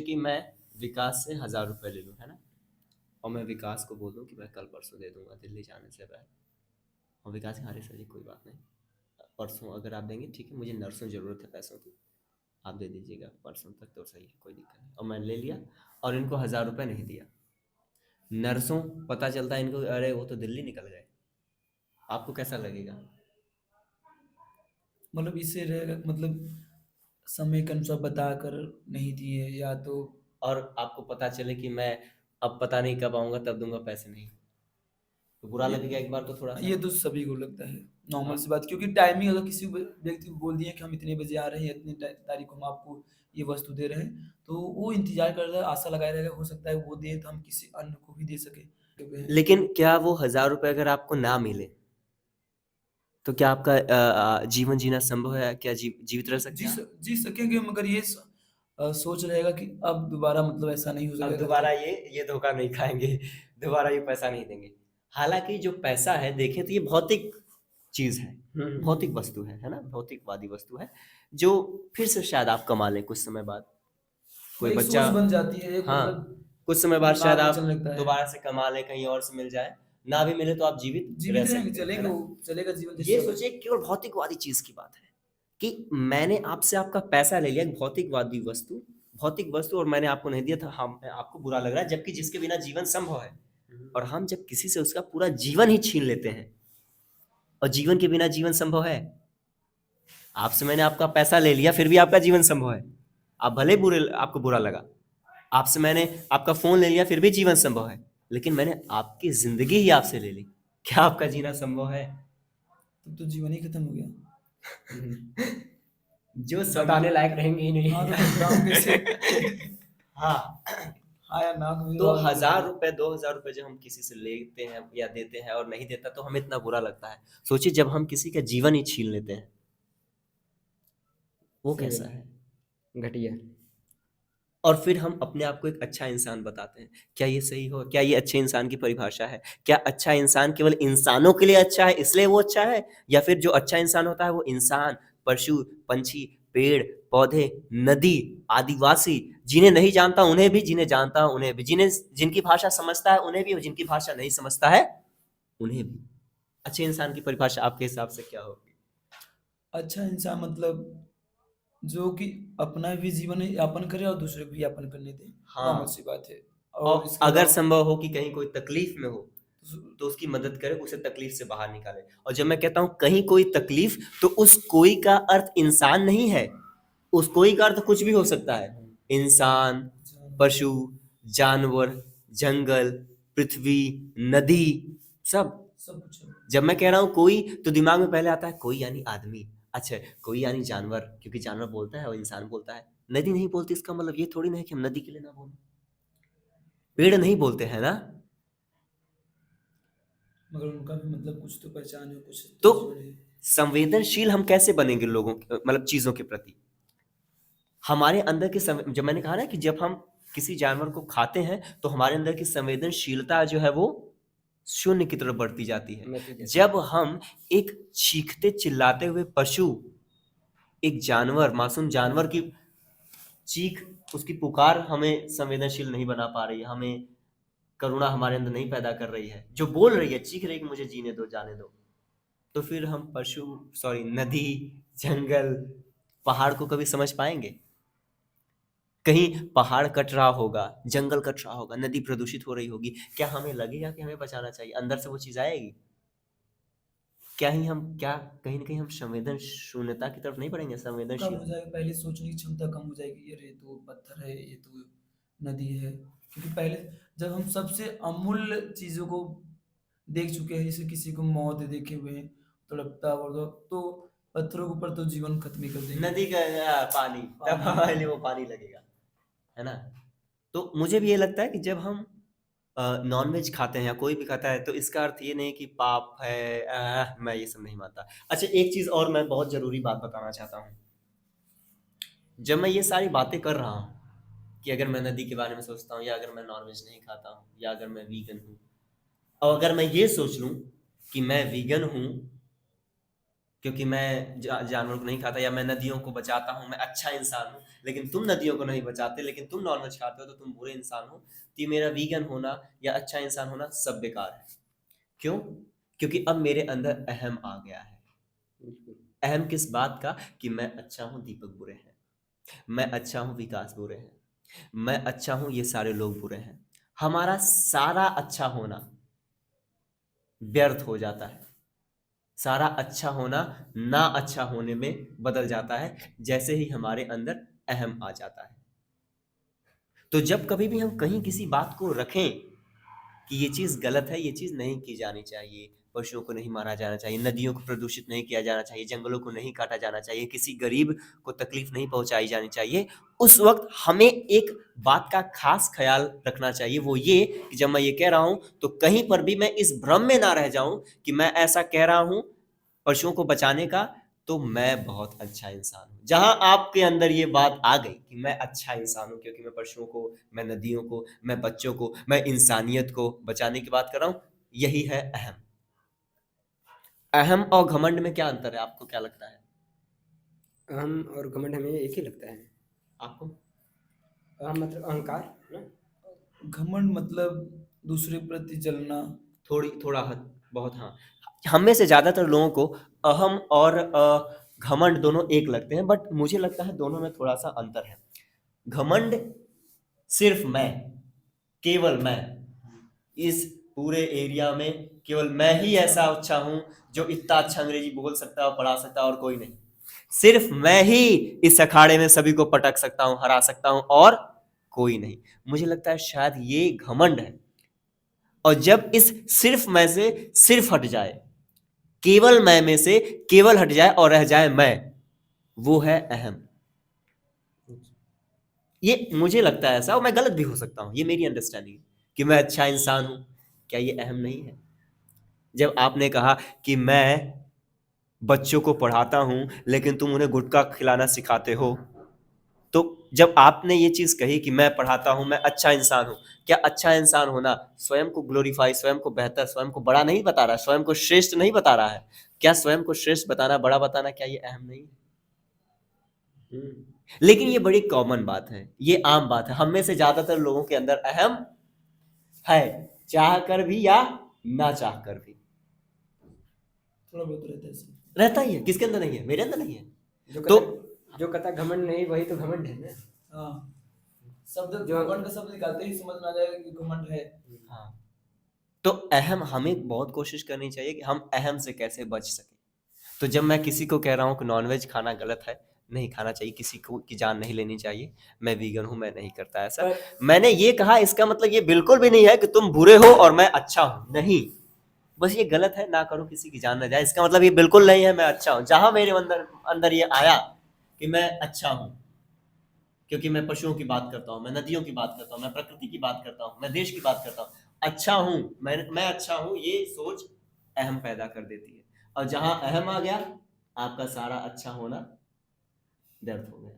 कि मैं विकास से 1000 रुपये ले लूँ, है ना, और मैं विकास को बोल दूँ कि मैं कल परसों दे दूंगा दिल्ली जाने से पहले, और विकास कहा, अरे सर जी कोई बात नहीं, परसों अगर आप देंगे ठीक है, मुझे नर्सों ज़रूरत है पैसों की, आप दे दीजिएगा परसों तक तो सही है, कोई दिक्कत नहीं। और मैं ले लिया और इनको 1000 रुपये नहीं दिया। नर्सों पता चलता है इनको, अरे वो तो दिल्ली निकल गए, आपको कैसा लगेगा? मतलब इससे रहेगा, मतलब समय के अनुसार बताकर नहीं दिए, या तो और आपको पता चले कि मैं अब पता नहीं कब आऊँगा, तब दूंगा पैसे नहीं, तो बुरा ये लगेगा एक बार तो थोड़ा सा। ये तो सभी को लगता है, नॉर्मल हाँ, सी बात, क्योंकि टाइमिंग अगर किसी व्यक्ति को बोल दिया कि हम इतने बजे आ रहे हैं, इतनी तारीख को हम आपको ये वस्तु दे रहे हैं, तो वो इंतजार कर रहा है, आशा लगाए रहेगा, हो सकता है वो दे तो हम किसी अन्य को भी दे सके। लेकिन क्या वो 1000 रुपये अगर आपको ना मिले तो क्या आपका जीवन जीना संभव है? क्या जीवित रह सकते हैं आप? जी सकेंगे, मगर ये सोच रहेगा कि अब दोबारा मतलब ऐसा नहीं हो अब सकेगा दोबारा तो। ये धोखा नहीं खाएंगे, दोबारा ये पैसा नहीं देंगे। हालांकि जो पैसा है देखें तो ये भौतिक चीज है, भौतिक वस्तु है ना, भौतिकवादी वस्तु है, जो फिर से शायद आप कमा लें कुछ समय बाद, वो कोई एक बच्चा। सोच बन जाती है, एक हाँ, मतलब कुछ समय बाद शायद दिमाग में आप चलने लगता है। दोबारा से कमा लें, कहीं और से मिल जाए, ना भी मिले तो आप जीवित रह जीवित रहेंगे, सकते हैं, है चलेंगे, ना। वो चलेगा जीवन ये जैसे चल। सोचिए केवल भौतिकवादी चीज की बात है कि मैंने आपसे आपका पैसा ले लिया, एक भौतिकवादी वस्तु, भौतिक वस्तु, और मैंने आपको नहीं दिया था, हम आपको बुरा लग रहा है, जबकि जिसके बिना जीवन संभव है। और हम जब किसी से उसका पूरा जीवन ही छीन लेते हैं, और जीवन के बिना जीवन संभव है, आपसे मैंने आपका पैसा ले लिया फिर भी आपका जीवन संभव है, आप भले बुरे, आपको बुरा लगा, आपसे मैंने आपका फोन ले लिया फिर भी जीवन संभव है, लेकिन मैंने आपकी जिंदगी ही आपसे ले ली, क्या आपका जीना संभव है? तब तो जीवन ही खत्म हो गया। जो बताओ। बताने लायक रहेंगे ही हाँ, नहीं। तो मैं बताऊँ कैसे? हाँ, हाँ यार, नाक में तो और हो गया। 1000 रुपए 2000 रुपए जब हम किसी से लेते हैं या देते हैं और नहीं देता तो हमें इतना बुरा लगता है, सोचिए जब हम किसी का जीवन ही छीन लेते हैं, वो सही कैसा है? है, घटिया। और फिर हम अपने आप को एक अच्छा इंसान बताते हैं, क्या ये सही हो? क्या ये अच्छे इंसान की परिभाषा है? क्या अच्छा इंसान केवल इंसानों के लिए अच्छा है इसलिए वो अच्छा है, या फिर जो अच्छा इंसान होता है वो इंसान, पशु, पंछी, पेड़, पौधे, नदी, आदिवासी, जिन्हें नहीं जानता उन्हें भी, जिन्हें जानता है उन्हें भी, जिन्हें जिनकी भाषा समझता है उन्हें भी, और जिनकी भाषा नहीं समझता है उन्हें भी। अच्छे इंसान की परिभाषा आपके हिसाब से क्या होगी? अच्छा इंसान मतलब जो कि अपना भी जीवन यापन करे और दूसरे को भी यापन करने दे, नॉर्मल हाँ, सी बात है। और और इसके अगर अलावा संभव हो कि कहीं कोई तकलीफ में हो तो उसकी मदद करे, उसे तकलीफ से बाहर निकाले। और जब मैं कहता हूं कहीं कोई तकलीफ, तो उस कोई का अर्थ इंसान नहीं है, उस कोई का अर्थ कुछ भी हो सकता है, इंसान, पशु, जानवर, जंगल, पृथ्वी, नदी, सब। सब कुछ है। जब मैं कह रहा हूं कोई, तो दिमाग में पहले आता है कोई यानी आदमी, अच्छा कोई यानी जानवर, क्योंकि जानवर बोलता है और इंसान बोलता है, नदी नहीं बोलती, इसका मतलब ये थोड़ी ना है कि हम नदी के लिए ना बोलें, पेड़ नहीं बोलते हैं ना। मगर उनका भी मतलब कुछ तो पहचान है, कुछ तो तो जीवन है। संवेदनशील हम कैसे बनेंगे लोगों मतलब चीजों के प्रति? हमारे अंदर की जब मैंने कहा ना कि जब हम किसी जानवर को खाते हैं तो हमारे अंदर की संवेदनशीलता जो है वो शून्य की तरफ बढ़ती जाती है। मैं तो जैसे जब हम एक चीखते चिल्लाते हुए पशु, एक जानवर, मासूम जानवर की चीख, उसकी पुकार हमें संवेदनशील नहीं बना पा रही है, हमें करुणा हमारे अंदर नहीं पैदा कर रही है, जो बोल रही है, चीख रही है कि मुझे जीने दो, जाने दो, तो फिर हम पशु, सॉरी, नदी, जंगल, पहाड़ को कभी समझ पाएंगे? कहीं पहाड़ कट रहा होगा, जंगल कट रहा होगा, नदी प्रदूषित हो रही होगी, क्या हमें लगेगा कि हमें बचाना चाहिए? अंदर से वो चीज आएगी? क्या कहीं ना कहीं हम संवेदन शून्यता की तरफ नहीं बढ़ेंगे, कम हो संवेदनशील? जाएगा, पहले सोचने की क्षमता कम हो जाएगी, अरे ये तो पत्थर है, ये तो नदी है। क्योंकि पहले जब हम सबसे अमूल्य चीजों को देख चुके हैं, जैसे किसी को मौत देखे हुए हैं, तड़पता हुआ, तो पत्थरों के ऊपर तो जीवन खत्म ही कर देंगे। नदी का पानी, तब पानी। हमारे लिए वो पानी लगेगा, है ना। तो मुझे भी ये लगता है कि जब हम नॉनवेज खाते हैं या कोई भी खाता है तो इसका अर्थ ये नहीं कि पाप है, मैं ये सब नहीं मानता। अच्छा, एक चीज और मैं बहुत जरूरी बात बताना चाहता हूँ। जब मैं ये सारी बातें कर रहा हूँ कि अगर मैं नदी के बारे में सोचता हूँ, या अगर मैं नॉनवेज नहीं खाता हूँ, या अगर मैं वीगन हूँ, और अगर मैं ये सोच लूँ कि मैं वीगन हूँ क्योंकि मैं जानवर को नहीं खाता, या मैं नदियों को बचाता हूँ, मैं अच्छा इंसान हूँ, लेकिन तुम नदियों को नहीं बचाते, लेकिन तुम नॉनवेज खाते हो तो तुम बुरे इंसान हो। तो ये मेरा वीगन होना या अच्छा इंसान होना सब बेकार है। क्यों? क्योंकि अब मेरे अंदर अहम आ गया है। बिल्कुल। अहम किस बात का? कि मैं अच्छा हूँ, दीपक बुरे हैं, मैं अच्छा हूँ, विकास बुरे हैं, मैं अच्छा हूँ, ये सारे लोग बुरे हैं। हमारा सारा अच्छा होना व्यर्थ हो जाता है, सारा अच्छा होना ना अच्छा होने में बदल जाता है, जैसे ही हमारे अंदर अहम आ जाता है। तो जब कभी भी हम कहीं किसी बात को रखें कि ये चीज़ गलत है, ये चीज़ नहीं की जानी चाहिए, पशुओं को नहीं मारा जाना चाहिए, नदियों को प्रदूषित नहीं किया जाना चाहिए, जंगलों को नहीं काटा जाना चाहिए, किसी गरीब को तकलीफ नहीं पहुंचाई जानी चाहिए, उस वक्त हमें एक बात का खास ख्याल रखना चाहिए। वो ये कि जब मैं ये कह रहा हूं तो कहीं पर भी मैं इस भ्रम में ना रह जाऊं कि मैं ऐसा कह रहा हूं पशुओं को बचाने का तो मैं बहुत अच्छा इंसान हूँ। जहां आपके अंदर ये बात आ गई कि मैं अच्छा इंसान हूँ क्योंकि मैं पशुओं को, मैं नदियों को, मैं बच्चों को, मैं इंसानियत को बचाने की बात कर रहा हूँ, यही है अहम। अहम और घमंड में क्या अंतर है, आपको क्या लगता है? अहम और घमंड हमें एक ही लगता है। आपको? अहम मतलब अहंकार ना। घमंड मतलब दूसरे के प्रति जलना। थोड़ा हद बहुत, हाँ। हम में से ज्यादातर लोगों को अहम और घमंड दोनों एक लगते हैं, बट मुझे लगता है दोनों में थोड़ा सा अंतर है। घमंड सिर्फ मैं, केवल मैं, इस पूरे एरिया में केवल मैं ही ऐसा अच्छा हूं जो इतना अच्छा अंग्रेजी बोल सकता है और पढ़ा सकता है और कोई नहीं। सिर्फ मैं ही इस अखाड़े में सभी को पटक सकता हूं, हरा सकता हूं और कोई नहीं। मुझे लगता है शायद ये घमंड है। और जब इस सिर्फ मैं से सिर्फ हट जाए, केवल मैं में से केवल हट जाए और रह जाए मैं, वो है अहम। ये मुझे लगता है ऐसा, और मैं गलत भी हो सकता हूं, ये मेरी अंडरस्टैंडिंग कि मैं अच्छा इंसान हूं। क्या ये अहम नहीं है? जब आपने कहा कि मैं बच्चों को पढ़ाता हूं लेकिन तुम उन्हें गुटखा खिलाना सिखाते हो, तो जब आपने ये चीज कही कि मैं पढ़ाता हूं, मैं अच्छा इंसान हूं, क्या अच्छा इंसान होना स्वयं को ग्लोरीफाई, स्वयं को बेहतर, स्वयं को बड़ा नहीं बता रहा है, स्वयं को श्रेष्ठ नहीं बता रहा है? क्या स्वयं को श्रेष्ठ बताना, बड़ा बताना, क्या ये अहम नहीं है? लेकिन ये बड़ी कॉमन बात है, ये आम बात है, हम में से ज्यादातर लोगों के अंदर अहम है, चाह कर भी या ना चाह कर भी। थोड़ा बहुत रहता है ऐसे। रहता ही है, किसके अंदर नहीं है? मेरे अंदर नहीं है। जो तो कहता घमंड नहीं वही तो घमंड है ना। हाँ, शब्द जो घमंड का शब्द निकालते ही समझ में आ जाएगा कि घमंड है। हाँ, तो अहम हमें बहुत कोशिश करनी चाहिए कि हम अहम से कैसे बच सकें। तो जब मैं किसी को कह रहा हूँ कि नॉनवेज खाना गलत है, नहीं खाना चाहिए, किसी को की जान नहीं लेनी चाहिए, मैं वीगन हूँ, मैं नहीं करता ऐसा, पर मैंने ये कहा, इसका मतलब ये बिल्कुल भी नहीं है कि तुम बुरे हो और मैं अच्छा हूँ, नहीं। बस ये गलत है, ना करो, किसी की जान ना जाए, इसका मतलब ये बिल्कुल नहीं है मैं अच्छा हूँ। जहां मेरे अंदर अंदर ये आया कि मैं अच्छा हूँ क्योंकि मैं पशुओं की बात करता हूँ, मैं नदियों की बात करता हूँ, मैं प्रकृति की बात करता हूँ, मैं देश की बात करता हूँ, अच्छा हूँ, मैं अच्छा हूँ, ये सोच अहम पैदा कर देती है। और जहां अहम आ गया, आपका सारा अच्छा होना व्यर्थ हो गया।